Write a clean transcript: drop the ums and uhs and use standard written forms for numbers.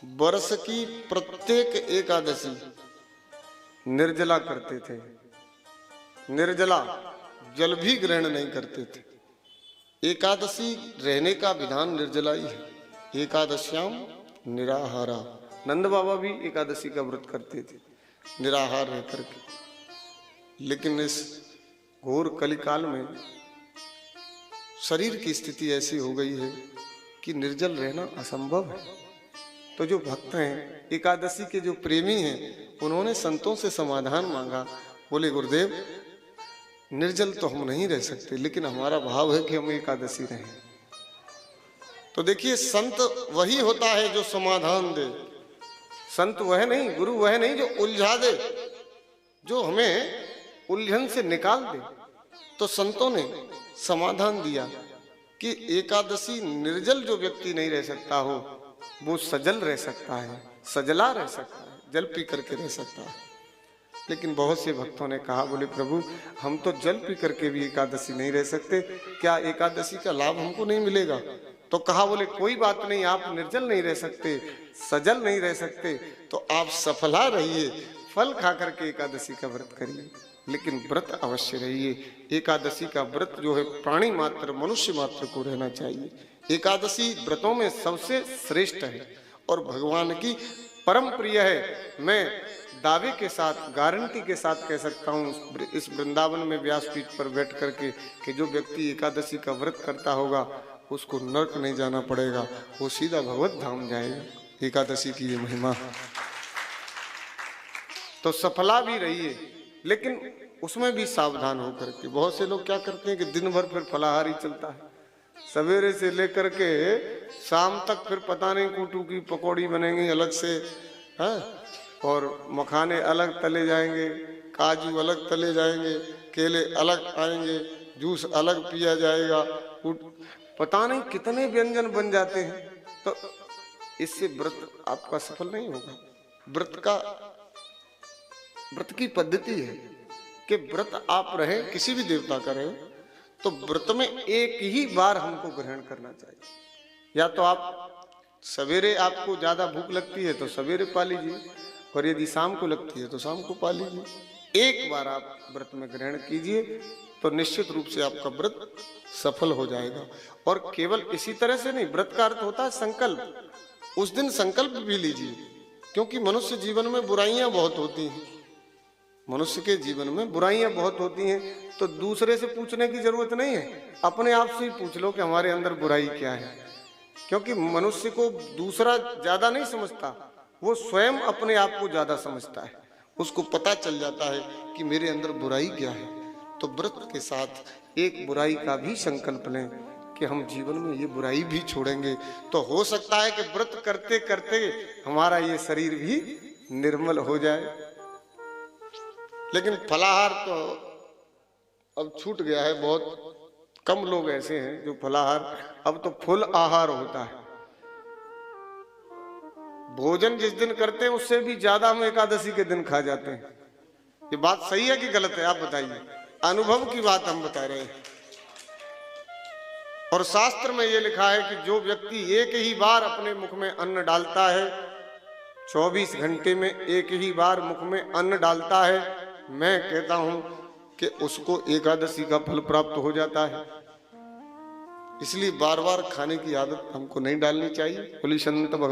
वर्ष की प्रत्येक एकादशी निर्जला करते थे। निर्जला, जल भी ग्रहण नहीं करते थे। एकादशी रहने का विधान निर्जला ही है। एकादश्याम निराहारा। नंद बाबा भी एकादशी का व्रत करते थे निराहार रह करके। लेकिन इस घोर कलिकाल में शरीर की स्थिति ऐसी हो गई है कि निर्जल रहना असंभव है। तो जो भक्त हैं, एकादशी के जो प्रेमी हैं, उन्होंने संतों से समाधान मांगा। बोले गुरुदेव, निर्जल तो हम नहीं रह सकते, लेकिन हमारा भाव है कि हम एकादशी रहें। तो देखिए, संत वही होता है जो समाधान दे। संत वह नहीं, गुरु वह नहीं जो उलझा दे, जो हमें उलझन से निकाल दे। तो संतों ने समाधान दिया कि एकादशी निर्जल जो व्यक्ति नहीं रह सकता हो, वो सजल रह सकता है, सजला रह सकता है, जल पी करके रह सकता है। लेकिन बहुत से भक्तों ने कहा, बोले प्रभु, हम तो जल पी करके भी एकादशी नहीं रह सकते, क्या एकादशी का लाभ हमको नहीं मिलेगा? तो कहा, बोले कोई बात नहीं, आप निर्जल नहीं रह सकते, सजल नहीं रह सकते, तो आप सफला रहिए, फल खा करके एकादशी का व्रत करिए, लेकिन व्रत अवश्य रहिए। एकादशी का व्रत जो है प्राणी मात्र, मनुष्य मात्र को रहना चाहिए। एकादशी व्रतों में सबसे श्रेष्ठ है और भगवान की परम प्रिय है। मैं दावे के साथ, गारंटी के साथ कह सकता हूँ इस वृंदावन में व्यासपीठ पर बैठ करके कि जो व्यक्ति एकादशी का व्रत करता होगा उसको नरक नहीं जाना पड़ेगा, वो सीधा भगवत धाम जाएगा। एकादशी की ये महिमा। तो सफला भी रहिए, लेकिन उसमें भी सावधान होकर के। बहुत से लोग क्या करते हैं कि दिन भर फिर फलाहारी चलता है, सवेरे से लेकर के शाम तक फिर पता नहीं कूटू की पकौड़ी बनेंगी अलग से, है, और मखाने अलग तले जाएंगे, काजू अलग तले जाएंगे, केले अलग आएंगे, जूस अलग पिया जाएगा, पता नहीं कितने व्यंजन बन जाते हैं। तो इससे व्रत आपका सफल नहीं होगा। व्रत की पद्धति है कि व्रत आप रहे, किसी भी देवता का रहे, तो व्रत में एक ही बार हमको ग्रहण करना चाहिए। या तो आप सवेरे, आपको ज्यादा भूख लगती है तो सवेरे पा लीजिए, और यदि शाम को लगती है तो शाम को पा लीजिए। एक बार आप व्रत में ग्रहण कीजिए तो निश्चित रूप से आपका व्रत सफल हो जाएगा। और केवल इसी तरह से नहीं, व्रत का अर्थ होता है संकल्प। उस दिन संकल्प भी लीजिए, क्योंकि मनुष्य जीवन में बुराइयां बहुत होती हैं। मनुष्य के जीवन में बुराइयां बहुत होती हैं, तो दूसरे से पूछने की जरूरत नहीं है, अपने आप से ही पूछ लो कि हमारे अंदर बुराई क्या है। क्योंकि मनुष्य को दूसरा ज्यादा नहीं समझता, वो स्वयं अपने आप को ज्यादा समझता है। उसको पता चल जाता है कि मेरे अंदर बुराई क्या है। तो व्रत के साथ एक बुराई का भी संकल्प लें कि हम जीवन में ये बुराई भी छोड़ेंगे। तो हो सकता है कि व्रत करते करते हमारा ये शरीर भी निर्मल हो जाए। लेकिन फलाहार तो अब छूट गया है। बहुत कम लोग ऐसे हैं जो फलाहार, अब तो फुल आहार होता है। भोजन जिस दिन करते हैं उससे भी ज्यादा हम एकादशी के दिन खा जाते हैं। ये बात सही है कि गलत है, आप बताइए। अनुभव की बात हम बता रहे हैं। और शास्त्र में ये लिखा है कि जो व्यक्ति एक ही बार अपने मुख में अन्न डालता है, 24 घंटे में एक ही बार मुख में अन्न डालता है, मैं कहता हूं कि उसको एकादशी का फल प्राप्त हो जाता है। इसलिए बार बार खाने की आदत हमको नहीं डालनी चाहिए। बोली संत भगवान।